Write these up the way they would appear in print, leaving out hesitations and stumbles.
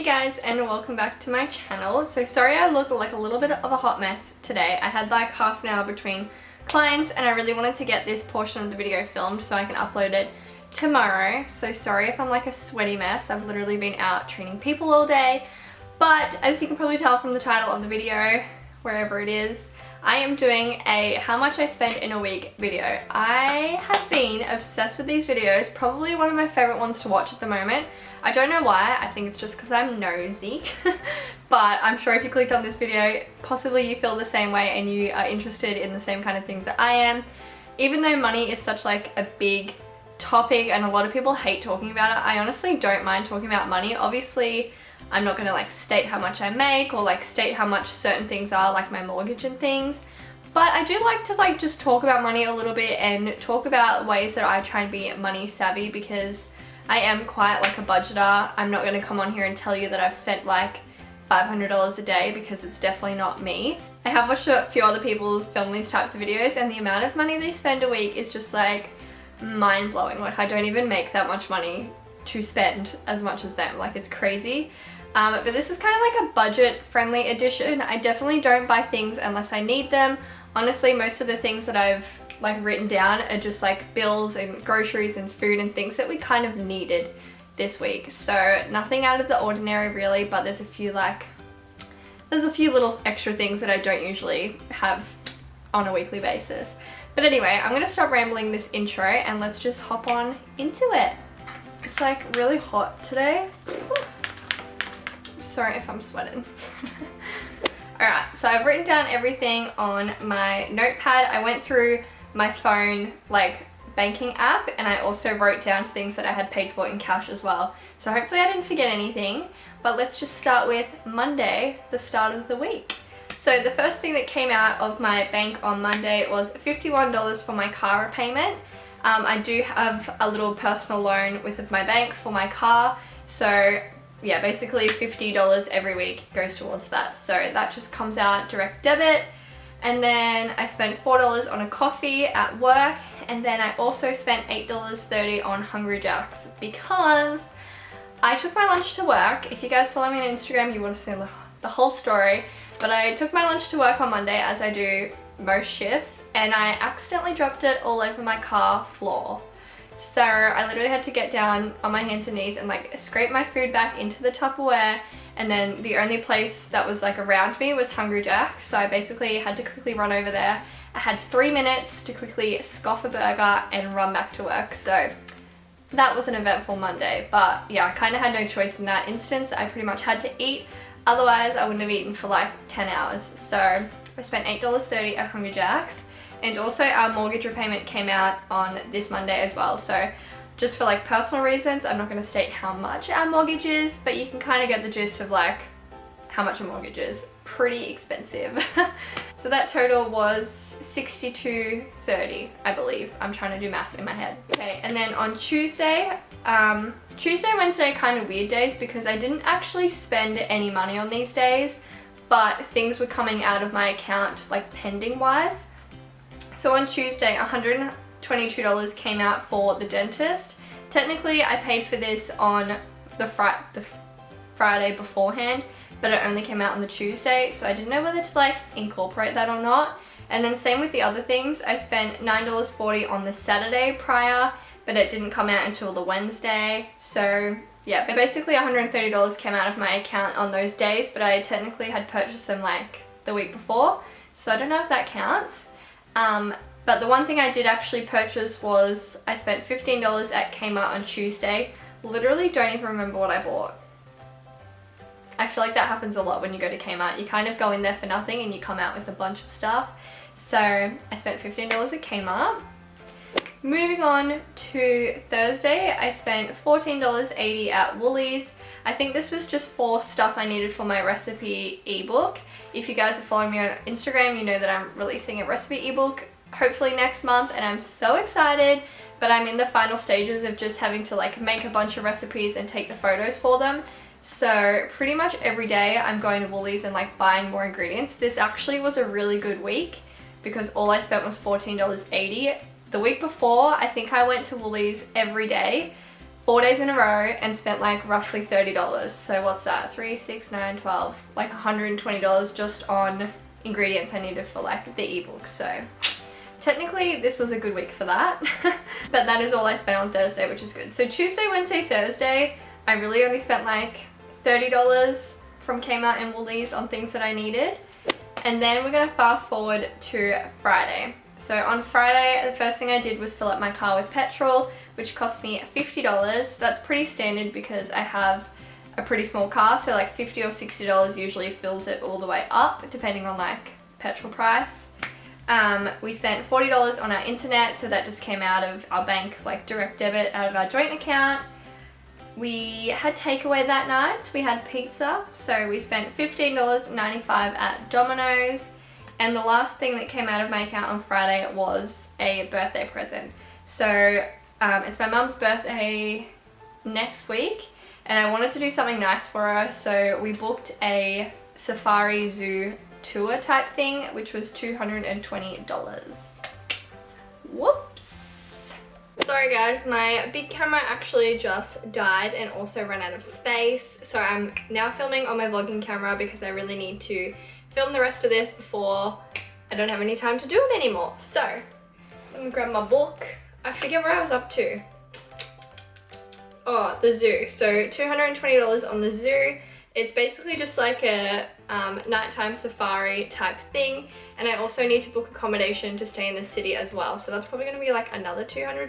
Hey guys, and welcome back to my channel. So sorry I look like a little bit of a hot mess today. I had like half an hour between clients and I really wanted to get this portion of the video filmed so I can upload it tomorrow. So sorry if I'm like a sweaty mess. I've literally been out training people all day. But as you can probably tell from the title of the video, wherever it is, I am doing a how much I spent in a week video. I have been obsessed with these videos, probably one of my favorite ones to watch at the moment. I don't know why, I think it's just because I'm nosy, but I'm sure if you clicked on this video, possibly you feel the same way and you are interested in the same kind of things that I am. Even though money is such like a big topic and a lot of people hate talking about it, I honestly don't mind talking about money. Obviously, I'm not gonna like state how much I make or like state how much certain things are, like my mortgage and things. But I do like to like just talk about money a little bit and talk about ways that I try and be money savvy, because I am quite like a budgeter. I'm not gonna come on here and tell you that I've spent like $500 a day, because it's definitely not me. I have watched a few other people film these types of videos and the amount of money they spend a week is just like mind-blowing. Like I don't even make that much money to spend as much as them. Like it's crazy. But this is kind of like a budget-friendly edition. I definitely don't buy things unless I need them. Honestly, most of the things that I've like written down are just like bills and groceries and food and things that we kind of needed this week. So nothing out of the ordinary really, but there's a few little extra things that I don't usually have on a weekly basis. But anyway, I'm gonna stop rambling this intro and let's just hop on into it. It's like really hot today. Sorry if I'm sweating. Alright, so I've written down everything on my notepad. I went through my phone like banking app and I also wrote down things that I had paid for in cash as well. So hopefully I didn't forget anything, but let's just start with Monday, the start of the week. So the first thing that came out of my bank on Monday was $51 for my car repayment. I do have a little personal loan with my bank for my car, so yeah, basically $50 every week goes towards that. So that just comes out direct debit. And then I spent $4 on a coffee at work. And then I also spent $8.30 on Hungry Jacks because I took my lunch to work. If you guys follow me on Instagram, you would have seen the whole story. But I took my lunch to work on Monday, as I do most shifts, and I accidentally dropped it all over my car floor. So I literally had to get down on my hands and knees and like scrape my food back into the Tupperware, and then the only place that was like around me was Hungry Jack's, so I basically had to quickly run over there. I had 3 minutes to quickly scoff a burger and run back to work, so that was an eventful Monday. But yeah, I kind of had no choice in that instance. I pretty much had to eat, otherwise I wouldn't have eaten for like 10 hours. So I spent $8.30 at Hungry Jack's. And also our mortgage repayment came out on this Monday as well. So just for like personal reasons, I'm not going to state how much our mortgage is, but you can kind of get the gist of like how much a mortgage is. Pretty expensive. So that total was $62.30, I believe. I'm trying to do maths in my head. Okay, and then on Tuesday, Wednesday are kind of weird days because I didn't actually spend any money on these days, but things were coming out of my account like pending wise. So on Tuesday, $122 came out for the dentist. Technically, I paid for this on the Friday beforehand, but it only came out on the Tuesday, so I didn't know whether to like incorporate that or not. And then same with the other things. I spent $9.40 on the Saturday prior, but it didn't come out until the Wednesday. So yeah, but basically $130 came out of my account on those days, but I technically had purchased them like the week before, so I don't know if that counts. But the one thing I did actually purchase was I spent $15 at Kmart on Tuesday. Literally don't even remember what I bought. I feel like that happens a lot when you go to Kmart. You kind of go in there for nothing and you come out with a bunch of stuff. So I spent $15 at Kmart. Moving on to Thursday, I spent $14.80 at Woolies. I think this was just for stuff I needed for my recipe ebook. If you guys are following me on Instagram, you know that I'm releasing a recipe ebook hopefully next month, and I'm so excited, but I'm in the final stages of just having to like make a bunch of recipes and take the photos for them. So pretty much every day I'm going to Woolies and like buying more ingredients. This actually was a really good week because all I spent was $14.80. The week before, I think I went to Woolies every day 4 days in a row and spent like roughly $30. So what's that? 3, 6, 9, 12, like $120 just on ingredients I needed for like the ebooks. So technically this was a good week for that. But that is all I spent on Thursday, which is good. So Tuesday, Wednesday, Thursday, I really only spent like $30 from Kmart and Woolies on things that I needed. And then we're gonna fast forward to Friday. So on Friday, the first thing I did was fill up my car with petrol, which cost me $50. That's pretty standard because I have a pretty small car, so like $50 or $60 usually fills it all the way up, depending on like petrol price. We spent $40 on our internet, so that just came out of our bank, like direct debit out of our joint account. We had takeaway that night. We had pizza, so we spent $15.95 at Domino's. And the last thing that came out of my account on Friday was a birthday present. So it's my mum's birthday next week, and I wanted to do something nice for her, so we booked a safari zoo tour type thing, which was $220. Whoops. Sorry guys, my big camera actually just died and also ran out of space, so I'm now filming on my vlogging camera because I really need to film the rest of this before I don't have any time to do it anymore. So let me grab my book. I forget where I was up to. Oh, the zoo. So $220 on the zoo. It's basically just like a nighttime safari type thing, and I also need to book accommodation to stay in the city as well, so that's probably going to be like another $200,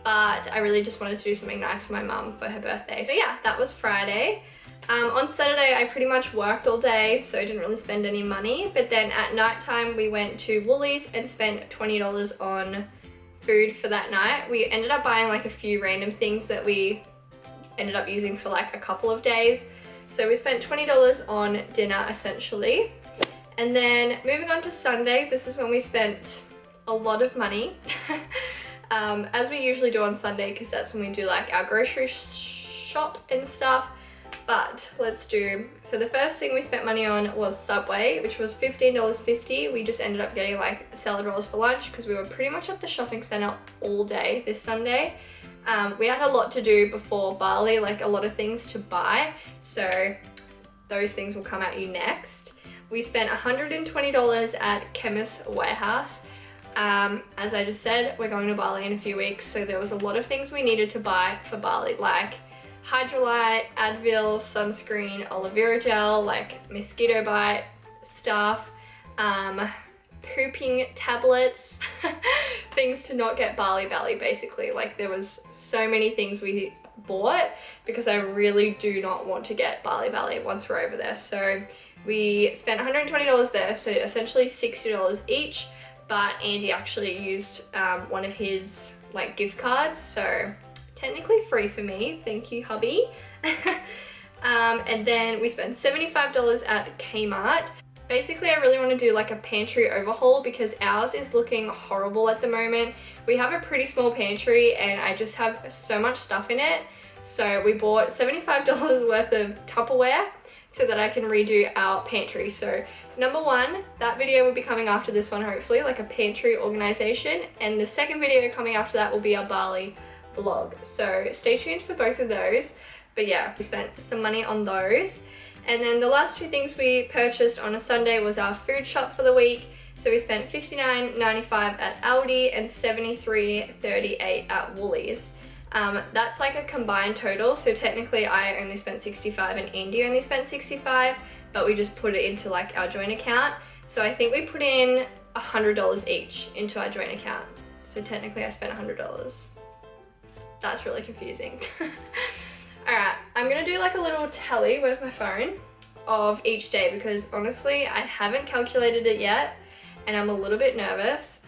but I really just wanted to do something nice for my mum for her birthday. So yeah, that was Friday. On Saturday I pretty much worked all day, so I didn't really spend any money, but then at night time we went to Woolies and spent $20 on food for that night. We ended up buying like a few random things that we ended up using for like a couple of days. So we spent $20 on dinner essentially. And then moving on to Sunday, this is when we spent a lot of money. As we usually do on Sunday, because that's when we do like our grocery shop and stuff. But let's do, so the first thing we spent money on was Subway, which was $15.50. We just ended up getting like salad rolls for lunch because we were pretty much at the shopping centre all day this Sunday. We had a lot to do before Bali, like a lot of things to buy, so those things will come at you next. We spent $120 at Chemist Warehouse. As I just said, we're going to Bali in a few weeks, so there was a lot of things we needed to buy for Bali, like Hydrolyte, Advil, sunscreen, aloe vera gel, like mosquito bite stuff, pooping tablets, things to not get Bali belly basically. Like there was so many things we bought because I really do not want to get Bali belly once we're over there. So we spent $120 there, so essentially $60 each, but Andy actually used one of his like gift cards, so technically free for me, thank you hubby. And then we spent $75 at Kmart. Basically I really want to do like a pantry overhaul because ours is looking horrible at the moment. We have a pretty small pantry and I just have so much stuff in it. So we bought $75 worth of Tupperware so that I can redo our pantry. So number one, that video will be coming after this one hopefully, like a pantry organization. And the second video coming after that will be our Bali vlog. So stay tuned for both of those. But yeah, we spent some money on those. And then the last two things we purchased on a Sunday was our food shop for the week. So we spent $59.95 at Aldi and $73.38 at Woolies. That's like a combined total, so technically I only spent $65 and Andy only spent $65, but we just put it into like our joint account. So I think we put in $100 each into our joint account. So technically I spent $100. That's really confusing. Alright, I'm gonna do like a little tally, where's my phone, of each day because honestly I haven't calculated it yet and I'm a little bit nervous.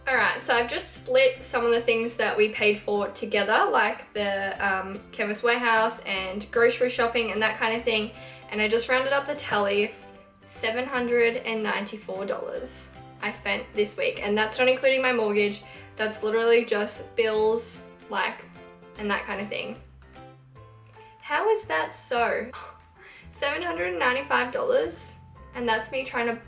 Alright, so I've just split some of the things that we paid for together, like the Chemist Warehouse and grocery shopping and that kind of thing, and I just rounded up the tally. $794 I spent this week, and that's not including my mortgage. That's literally just bills, like, and that kind of thing. How is that so? $795, and that's me trying to...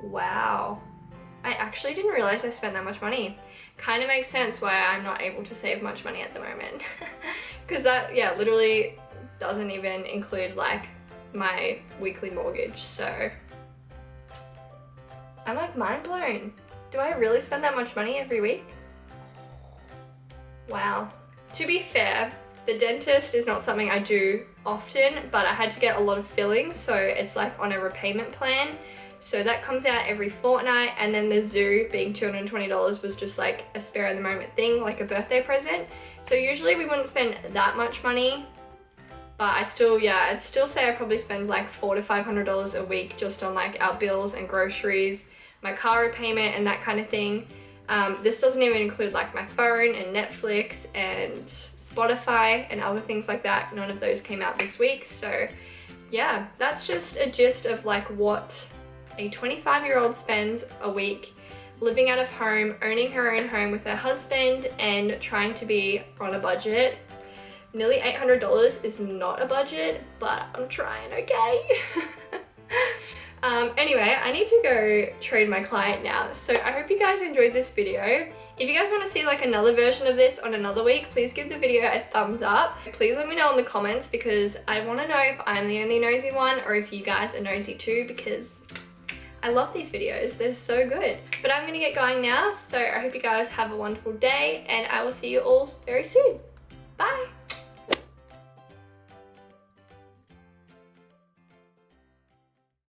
Wow. I actually didn't realize I spent that much money. Kind of makes sense why I'm not able to save much money at the moment. Because that, yeah, literally doesn't even include like my weekly mortgage. So I'm like mind blown. Do I really spend that much money every week? Wow. To be fair, the dentist is not something I do often, but I had to get a lot of fillings, so it's like on a repayment plan. So that comes out every fortnight, and then the zoo being $220 was just like a spare in the moment thing, like a birthday present. So usually we wouldn't spend that much money, but I'd still say I probably spend like $400 to $500 a week just on like our bills and groceries, my car repayment and that kind of thing. This doesn't even include like my phone and Netflix and Spotify and other things like that. None of those came out this week. So yeah, that's just a gist of like what a 25-year-old spends a week living out of home, owning her own home with her husband and trying to be on a budget. Nearly $800 is not a budget, but I'm trying, okay? Anyway, I need to go train my client now. So I hope you guys enjoyed this video. If you guys want to see like another version of this on another week, please give the video a thumbs up. Please let me know in the comments because I want to know if I'm the only nosy one or if you guys are nosy too, because I love these videos, they're so good. But I'm gonna get going now, so I hope you guys have a wonderful day and I will see you all very soon. Bye!